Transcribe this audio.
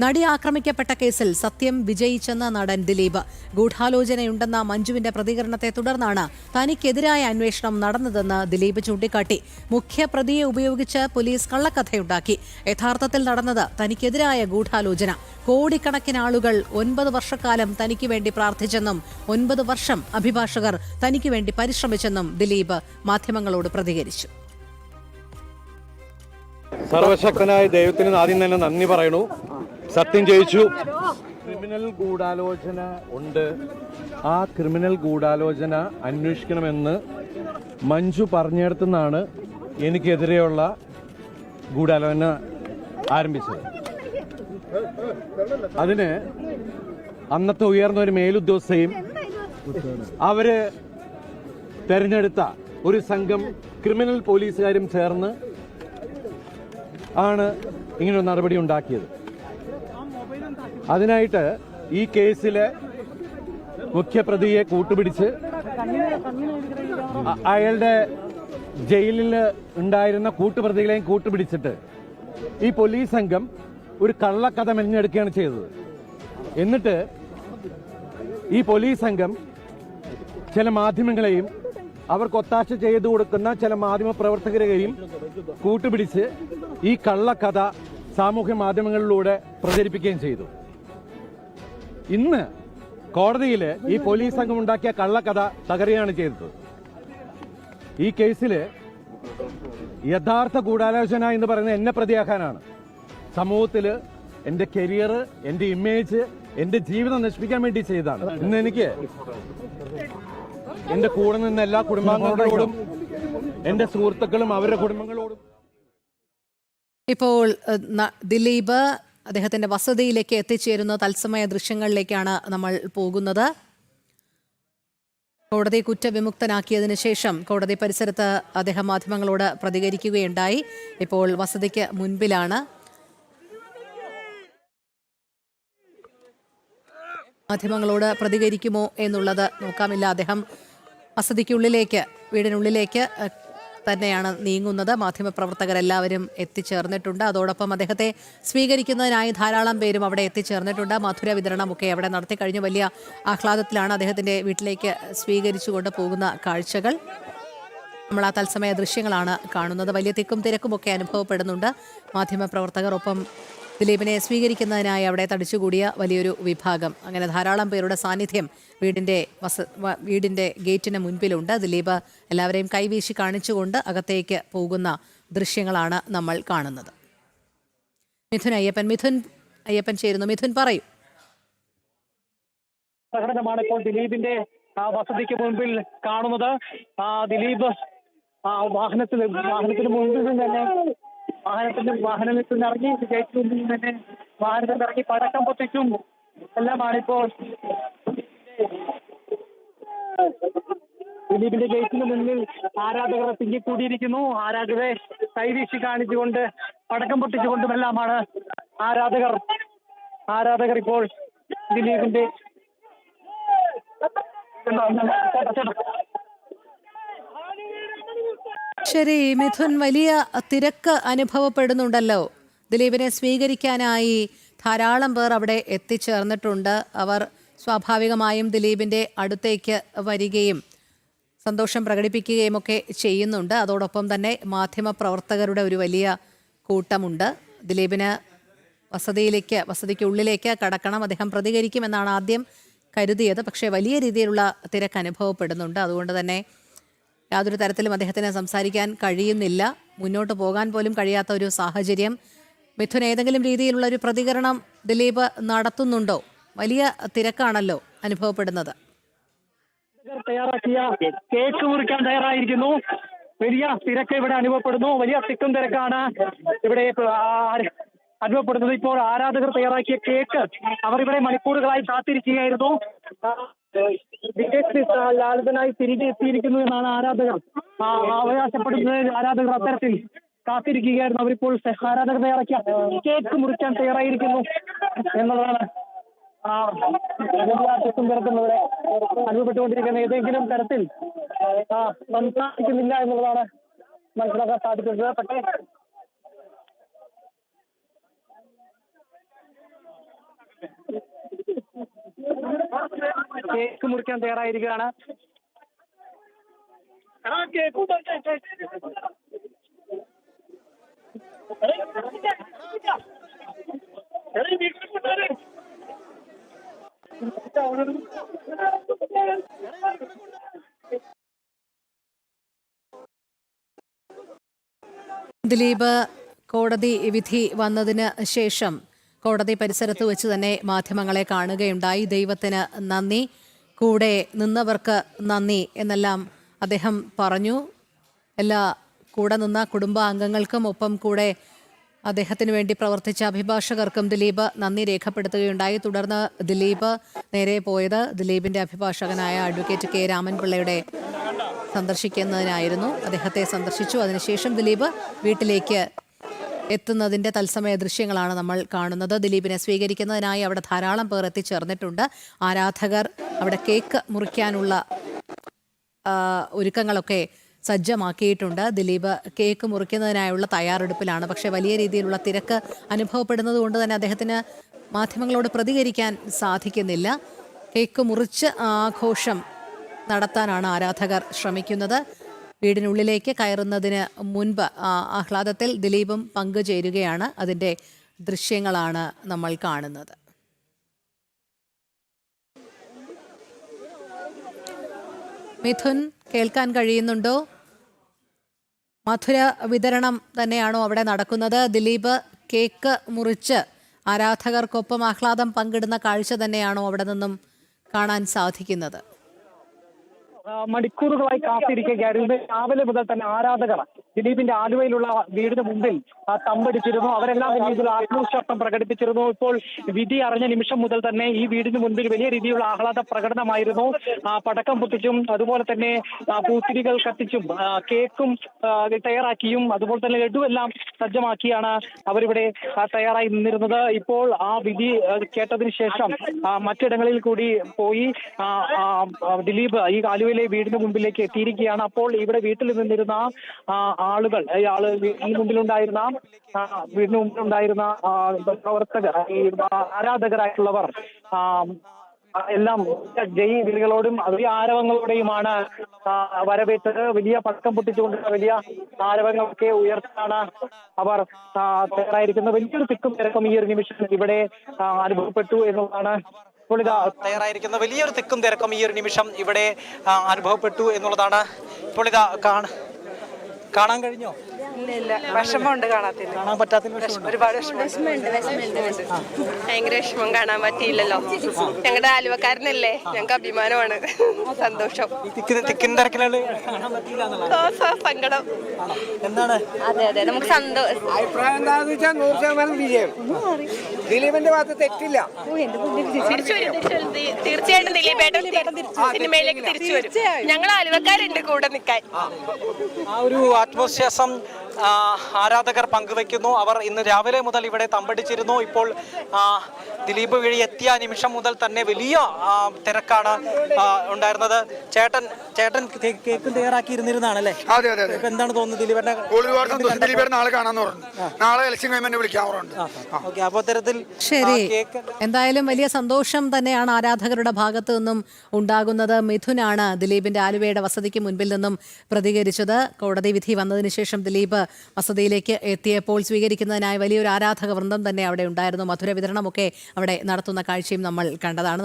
നടി ആക്രമിക്കപ്പെട്ട കേസിൽ സത്യം വിജയിച്ചെന്ന നടൻ ദിലീപ്. ഗൂഢാലോചനയുണ്ടെന്ന മഞ്ജുവിന്റെ പ്രതികരണത്തെ തുടർന്നാണ് തനിക്കെതിരായ അന്വേഷണം നടന്നതെന്ന് ദിലീപ് ചൂണ്ടിക്കാട്ടി. മുഖ്യപ്രതിയെ ഉപയോഗിച്ച് പോലീസ് കള്ളക്കഥയുണ്ടാക്കി. യഥാർത്ഥത്തിൽ നടന്നത് തനിക്കെതിരായ ഗൂഢാലോചന. കോടിക്കണക്കിന് ആളുകൾ 9 വർഷക്കാലം തനിക്ക് വേണ്ടി പ്രാർത്ഥിച്ചെന്നും 9 വർഷം അഭിഭാഷകർ തനിക്ക് വേണ്ടി പരിശ്രമിച്ചെന്നും ദിലീപ് മാധ്യമങ്ങളോട് പ്രതികരിച്ചു. സർവശക്തനായ ദൈവത്തിന് ആദ്യം തന്നെ നന്ദി പറയണു. സത്യം ജയിച്ചു. ക്രിമിനൽ ഗൂഢാലോചന ഉണ്ട്. ആ ക്രിമിനൽ ഗൂഢാലോചന അന്വേഷിക്കണമെന്ന് മഞ്ജു പറഞ്ഞിടത്തുനിന്നാണ് എനിക്കെതിരെയുള്ള ഗൂഢാലോചന ആരംഭിച്ചത്. അതിന് അന്നത്തെ ഉയർന്ന ഒരു മേലുദ്യോഗസ്ഥയും അവര് തെരഞ്ഞെടുത്ത ഒരു സംഘം ക്രിമിനൽ പോലീസുകാരും ചേർന്ന് ആണ് ഇങ്ങനൊരു നടപടി ഉണ്ടാക്കിയത്. അതിനായിട്ട് ഈ കേസിലെ മുഖ്യപ്രതിയെ കൂട്ടുപിടിച്ച് അയാളുടെ ജയിലിൽ ഉണ്ടായിരുന്ന കൂട്ടുപ്രതികളെയും കൂട്ടുപിടിച്ചിട്ട് ഈ പോലീസ് സംഘം ഒരു കള്ളക്കഥ മെനഞ്ഞെടുക്കുകയാണ് ചെയ്തത്. എന്നിട്ട് ഈ പോലീസ് സംഘം ചില മാധ്യമങ്ങളെയും അവർക്ക് ഒത്താശ ചെയ്തു കൊടുക്കുന്ന ചില മാധ്യമ പ്രവർത്തകരെയും കൂട്ടുപിടിച്ച് ഈ കള്ളക്കഥ സാമൂഹ്യ മാധ്യമങ്ങളിലൂടെ പ്രചരിപ്പിക്കുകയും ചെയ്തു. ഇന്ന് കോടതിയിൽ ഈ പോലീസ് സംഘം ഉണ്ടാക്കിയ കള്ളക്കഥ തകരുകയാണ് ചെയ്തത്. ഈ കേസിൽ യഥാർത്ഥ ഗൂഢാലോചന എന്ന് പറയുന്നത് എന്നെ പ്രതിയാക്കാനാണ്. സമൂഹത്തിൽ എന്റെ കരിയർ, എന്റെ ഇമേജ്, എന്റെ ജീവിതം നശിപ്പിക്കാൻ വേണ്ടി ചെയ്തതാണ്. ഇന്ന് എനിക്ക് എന്റെ കൂടെ നിന്ന എല്ലാ കുടുംബാംഗങ്ങളോടും എന്റെ സുഹൃത്തുക്കളും അവരുടെ കുടുംബങ്ങളോടും. ഇപ്പോൾ ദിലീപ് അദ്ദേഹത്തിന്റെ വസതിയിലേക്ക് എത്തിച്ചേരുന്ന തത്സമയ ദൃശ്യങ്ങളിലേക്കാണ് നമ്മൾ പോകുന്നത്. കോടതി കുറ്റവിമുക്തനാക്കിയതിനു ശേഷം കോടതി പരിസരത്ത് അദ്ദേഹം മാധ്യമങ്ങളോട് പ്രതികരിക്കുകയുണ്ടായി. ഇപ്പോൾ വസതിക്ക് മുൻപിലാണ്. മാധ്യമങ്ങളോട് പ്രതികരിക്കുമോ എന്നുള്ളത് നോക്കാമില്ല. അദ്ദേഹം വസതിക്കുള്ളിലേക്ക്, വീടിനുള്ളിലേക്ക് തന്നെയാണ് നീങ്ങുന്നത്. മാധ്യമപ്രവർത്തകരെല്ലാവരും എത്തിച്ചേർന്നിട്ടുണ്ട്. അതോടൊപ്പം അദ്ദേഹത്തെ സ്വീകരിക്കുന്നതിനായി ധാരാളം പേരും അവിടെ എത്തിച്ചേർന്നിട്ടുണ്ട്. മധുര വിതരണമൊക്കെ അവിടെ നടത്തി കഴിഞ്ഞു. വലിയ ആഹ്ലാദത്തിലാണ് അദ്ദേഹത്തിൻ്റെ വീട്ടിലേക്ക് സ്വീകരിച്ചുകൊണ്ട് പോകുന്ന കാഴ്ചകൾ. നമ്മൾ ആ തത്സമയ ദൃശ്യങ്ങളാണ് കാണുന്നത്. വലിയ തിക്കും തിരക്കുമൊക്കെ അനുഭവപ്പെടുന്നുണ്ട്. മാധ്യമപ്രവർത്തകർ ഒപ്പം ദിലീപിനെ സ്വീകരിക്കുന്നതിനായി അവിടെ തടിച്ചുകൂടിയ വലിയൊരു വിഭാഗം. അങ്ങനെ ധാരാളം പേരുടെ സാന്നിധ്യം വീടിൻ്റെ ഗേറ്റിന് മുൻപിലുണ്ട്. ദിലീപ് എല്ലാവരെയും കൈവീശി കാണിച്ചുകൊണ്ട് അകത്തേക്ക് പോകുന്ന ദൃശ്യങ്ങളാണ് നമ്മൾ കാണുന്നത്. മിഥുൻ അയ്യപ്പൻ ചേരുന്നു. മിഥുൻ, പറയൂ. പ്രകടനമാണ് ഇപ്പോൾ ദിലീപിന്റെ വസതിക്ക് മുൻപിൽ കാണുന്നത്. ദിലീപ് വാഹനത്തിന് മുൻപിൽ നിന്ന് തന്നെ വാഹനത്തിൽ നിന്ന് ഇറങ്ങി ഗേറ്റിൽ നിന്ന് തന്നെ വാഹനത്തിൽ ഇറങ്ങി പടക്കം പൊട്ടിച്ചും എല്ലാമാണിപ്പോൾ ദിലീപിന്റെ ഗേറ്റിന് മുന്നിൽ ആരാധകർ തിങ്ങിക്കൂടിയിരിക്കുന്നു. ആരാധകരെ കൈവീശി കാണിച്ചുകൊണ്ട് പടക്കം പൊട്ടിച്ചുകൊണ്ടുമെല്ലാമാണ് ആരാധകർ ഇപ്പോൾ ദിലീപിന്റെ ശരി മിഥുൻ, വലിയ തിരക്ക് അനുഭവപ്പെടുന്നുണ്ടല്ലോ. ദിലീപിനെ സ്വീകരിക്കാനായി ധാരാളം പേർ അവിടെ എത്തിച്ചേർന്നിട്ടുണ്ട്. അവർ സ്വാഭാവികമായും ദിലീപിൻ്റെ അടുത്തേക്ക് വരികയും സന്തോഷം പ്രകടിപ്പിക്കുകയും ഒക്കെ ചെയ്യുന്നുണ്ട്. അതോടൊപ്പം തന്നെ മാധ്യമപ്രവർത്തകരുടെ ഒരു വലിയ കൂട്ടമുണ്ട്. ദിലീപിന് വസതിക്കുള്ളിലേക്ക് കടക്കണം, അദ്ദേഹം പ്രതികരിക്കുമെന്നാണ് ആദ്യം കരുതിയത്. പക്ഷേ വലിയ രീതിയിലുള്ള തിരക്ക് അനുഭവപ്പെടുന്നുണ്ട്. അതുകൊണ്ട് തന്നെ യാതൊരു തരത്തിലും അദ്ദേഹത്തിന് സംസാരിക്കാൻ കഴിയുന്നില്ല. മുന്നോട്ട് പോകാൻ പോലും കഴിയാത്ത ഒരു സാഹചര്യം. മിഥുൻ, ഏതെങ്കിലും രീതിയിലുള്ള ഒരു പ്രതികരണം ദിലീപ് നടത്തുന്നുണ്ടോ? വലിയ തിരക്കാണല്ലോ അനുഭവപ്പെടുന്നത്. തയ്യാറാക്കിയ കേക്ക് മുറിക്കാൻ തയ്യാറായിരിക്കുന്നു. വലിയ തിരക്ക് ഇവിടെ അനുഭവപ്പെടുന്നു. വലിയ തിക്കും തിരക്കാണ് ഇവിടെ അനുഭവപ്പെടുന്നത്. ഇപ്പോൾ ആരാധകർ തയ്യാറാക്കിയ കേക്ക് അവർ ഇവിടെ മണിക്കൂറുകളായി കാത്തിരിക്കുകയായിരുന്നു. ലാളിതനായി തിരികെ എത്തിയിരിക്കുന്നു എന്നാണ് ആരാധകർ അവകാശപ്പെടുന്നത്. ആരാധകർ അത്തരത്തിൽ കാത്തിരിക്കുകയായിരുന്നു. അവരിപ്പോൾ ആരാധകർ തയ്യാറാക്കിയ കേക്ക് മുറിക്കാൻ തയ്യാറായിരിക്കുന്നു എന്നുള്ളതാണ് അനുഭവപ്പെട്ടുകൊണ്ടിരിക്കുന്നത്. ഏതെങ്കിലും തരത്തിൽ സംസാരിക്കുന്നില്ല എന്നുള്ളതാണ് മനസ്സിലാക്കാൻ സാധിക്കുന്നത്. പക്ഷേ കേക്ക് മുറിക്കാൻ തയ്യാറായിരിക്കുകയാണ്. ദിലീപ് കോടതി വിധി വന്നതിന് ശേഷം കോടതി പരിസരത്ത് വെച്ച് തന്നെ മാധ്യമങ്ങളെ കാണുകയുണ്ടായി. ദൈവത്തിന് നന്ദി, കൂടെ നിന്നവർക്ക് നന്ദി എന്നെല്ലാം അദ്ദേഹം പറഞ്ഞു. എല്ലാ കൂടെ നിന്ന കുടുംബാംഗങ്ങൾക്കും ഒപ്പം കൂടെ അദ്ദേഹത്തിന് വേണ്ടി പ്രവർത്തിച്ച അഭിഭാഷകർക്കും ദിലീപ് നന്ദി രേഖപ്പെടുത്തുകയുണ്ടായി. തുടർന്ന് ദിലീപ് നേരെ പോയത് ദിലീപിന്റെ അഭിഭാഷകനായ അഡ്വക്കേറ്റ് കെ രാമൻപിള്ളയുടെ സന്ദർശിക്കുന്നതിനായിരുന്നു. അദ്ദേഹത്തെ സന്ദർശിച്ചു. അതിനുശേഷം ദിലീപ് വീട്ടിലേക്ക് എത്തുന്നതിൻ്റെ തത്സമയ ദൃശ്യങ്ങളാണ് നമ്മൾ കാണുന്നത്. ദിലീപിനെ സ്വീകരിക്കുന്നതിനായി അവിടെ ധാരാളം പേർ എത്തിച്ചേർന്നിട്ടുണ്ട്. ആരാധകർ അവിടെ കേക്ക് മുറിക്കാനുള്ള ഒരുക്കങ്ങളൊക്കെ സജ്ജമാക്കിയിട്ടുണ്ട്. ദിലീപ് കേക്ക് മുറിക്കുന്നതിനായുള്ള തയ്യാറെടുപ്പിലാണ്. പക്ഷേ വലിയ രീതിയിലുള്ള തിരക്ക് അനുഭവപ്പെടുന്നത് കൊണ്ട് തന്നെ അദ്ദേഹത്തിന് മാധ്യമങ്ങളോട് പ്രതികരിക്കാൻ സാധിക്കുന്നില്ല. കേക്ക് മുറിച്ച് ആഘോഷം നടത്താനാണ് ആരാധകർ ശ്രമിക്കുന്നത്. വീടിനുള്ളിലേക്ക് കയറുന്നതിന് മുൻപ് ആഹ്ലാദത്തിൽ ദിലീപും പങ്കുചേരുകയാണ്. അതിൻ്റെ ദൃശ്യങ്ങളാണ് നമ്മൾ കാണുന്നത്. മിഥുൻ, കേൾക്കാൻ കഴിയുന്നുണ്ടോ? മധുര വിതരണം തന്നെയാണോ അവിടെ നടക്കുന്നത്? ദിലീപ് കേക്ക് മുറിച്ച് ആരാധകർക്കൊപ്പം ആഹ്ലാദം പങ്കിടുന്ന കാഴ്ച തന്നെയാണോ അവിടെ നിന്നും കാണാൻ സാധിക്കുന്നത്? മണിക്കൂറുകളായി കാത്തിരിക്കുകയായിരുന്നു. രാവിലെ മുതൽ തന്നെ ആരാധകർ ദിലീപിന്റെ ആലുവയിലുള്ള വീടിന് മുമ്പിൽ തമ്പടിച്ചിരുന്നു. അവരെല്ലാം വലിയ രീതിയിൽ ആത്മവിശ്വാസം പ്രകടിപ്പിച്ചിരുന്നു. ഇപ്പോൾ വിധി അറിഞ്ഞ നിമിഷം മുതൽ തന്നെ ഈ വീടിന് മുൻപിൽ വലിയ രീതിയിലുള്ള ആഹ്ലാദ പ്രകടനമായിരുന്നു. പടക്കം പൊട്ടിച്ചും അതുപോലെ തന്നെ പൂത്തിരികൾ കത്തിച്ചും കേക്കും തയ്യാറാക്കിയും അതുപോലെ തന്നെ ലഡുവെല്ലാം സജ്ജമാക്കിയാണ് അവരിവിടെ തയ്യാറായി നിന്നിരുന്നത്. ഇപ്പോൾ ആ വിധി കേട്ടതിന് ശേഷം മറ്റിടങ്ങളിൽ കൂടി പോയി ദിലീപ് ഈ ആലുവയിൽ വീടിന് മുമ്പിലേക്ക് എത്തിയിരിക്കുകയാണ്. അപ്പോൾ ഇവിടെ വീട്ടിൽ നിന്നിരുന്ന ആളുകൾ വീടിന് മുമ്പിലുണ്ടായിരുന്ന പ്രവർത്തകർ, ഈ ആരാധകരായിട്ടുള്ളവർ എല്ലാം ജയ് വിളികളോടും വലിയ ആരവങ്ങളോടെയുമാണ് വരവേറ്റത്. വലിയ പടക്കം പൊട്ടിച്ചുകൊണ്ടുള്ള വലിയ ആരവങ്ങളൊക്കെ ഉയർത്താണ് അവർ തയ്യാറായിരിക്കുന്നത്. വലിയൊരു തിക്കും തിരക്കും ഈ ഒരു നിമിഷം ഇവിടെ അനുഭവപ്പെട്ടു എന്നുള്ളതാണ് തയ്യാറായിരിക്കുന്ന വലിയൊരു തിക്കും തിരക്കും ഈ ഒരു നിമിഷം ഇവിടെ അനുഭവപ്പെട്ടു എന്നുള്ളതാണ് ഇപ്പോൾ ഇതാ കാണാൻ കഴിഞ്ഞോ? വിഷമമുണ്ട്, കാണാൻ പറ്റാത്ത ഒരുപാട് ഭയങ്കര വിഷമം. കാണാൻ പറ്റിയില്ലല്ലോ. ഞങ്ങളുടെ ആലുവക്കാരനല്ലേ, ഞങ്ങൾക്ക് അഭിമാനമാണ്, സന്തോഷം. സങ്കടം. എന്താണ്? അതെ അതെ, നമുക്ക് സന്തോഷം. അഭിപ്രായം എന്താണെന്ന് വെച്ചാൽ 100% വിജയം. ദിലീപിന്റെ ഭാഗത്ത് തെറ്റില്ല. തിരിച്ചു വരും, തീർച്ചയായിട്ടും ദിലീപേട്ടൻ സിനിമയിലേക്ക് തിരിച്ചു വരും. ഞങ്ങൾ ആലുവക്കാരുണ്ട് കൂടെ നിൽക്കാൻ. ആ ഒരു ആത്മവിശ്വാസം ആരാധകർ പങ്കുവെക്കുന്നു. അവർ ഇന്ന് രാവിലെ മുതൽ ഇവിടെ തമ്പടിച്ചിരുന്നു. ഇപ്പോൾ ദിലീപ് വഴി എത്തിയ നിമിഷം മുതൽ തന്നെ വലിയ തിരക്കാണ് ഉണ്ടായിരുന്നത്. ചേട്ടൻ കേക്ക് തയ്യാറാക്കി ഇരുന്നിരുന്നാണല്ലേ? അതെ അതെ. എന്താണ് തോന്നുന്നത് ദിലീപേട്ടനെ? ഒരുപാട് സന്തോഷം. ദിലീപേട്ടൻ നാളെ കാണാന്ന് പറഞ്ഞു. നാളെ ഇലക്ഷൻ കഴിയുമ്പോൾ വിളിക്കാറുണ്ട്. ഓക്കെ, അപ്പോൾ തരത്തിൽ ശരി. എന്തായാലും വലിയ സന്തോഷം തന്നെയാണ് ആരാധകരുടെ ഭാഗത്തു നിന്നും ഉണ്ടാകുന്നത്. മിഥുനാണ് ദിലീപിന്റെ ആലുവയുടെ വസതിക്ക് മുൻപിൽ നിന്നും പ്രതികരിച്ചത്. കോടതി വിധി വന്നതിന് ശേഷം ദിലീപ് വസതിയിലേക്ക് എത്തിയപ്പോൾ സ്വീകരിക്കുന്നതിനായി വലിയൊരു ആരാധക വൃന്ദം തന്നെ അവിടെ ഉണ്ടായിരുന്നു. മധുര വിതരണമൊക്കെ അവിടെ നടത്തുന്ന കാഴ്ചയും നമ്മൾ കണ്ടതാണ്.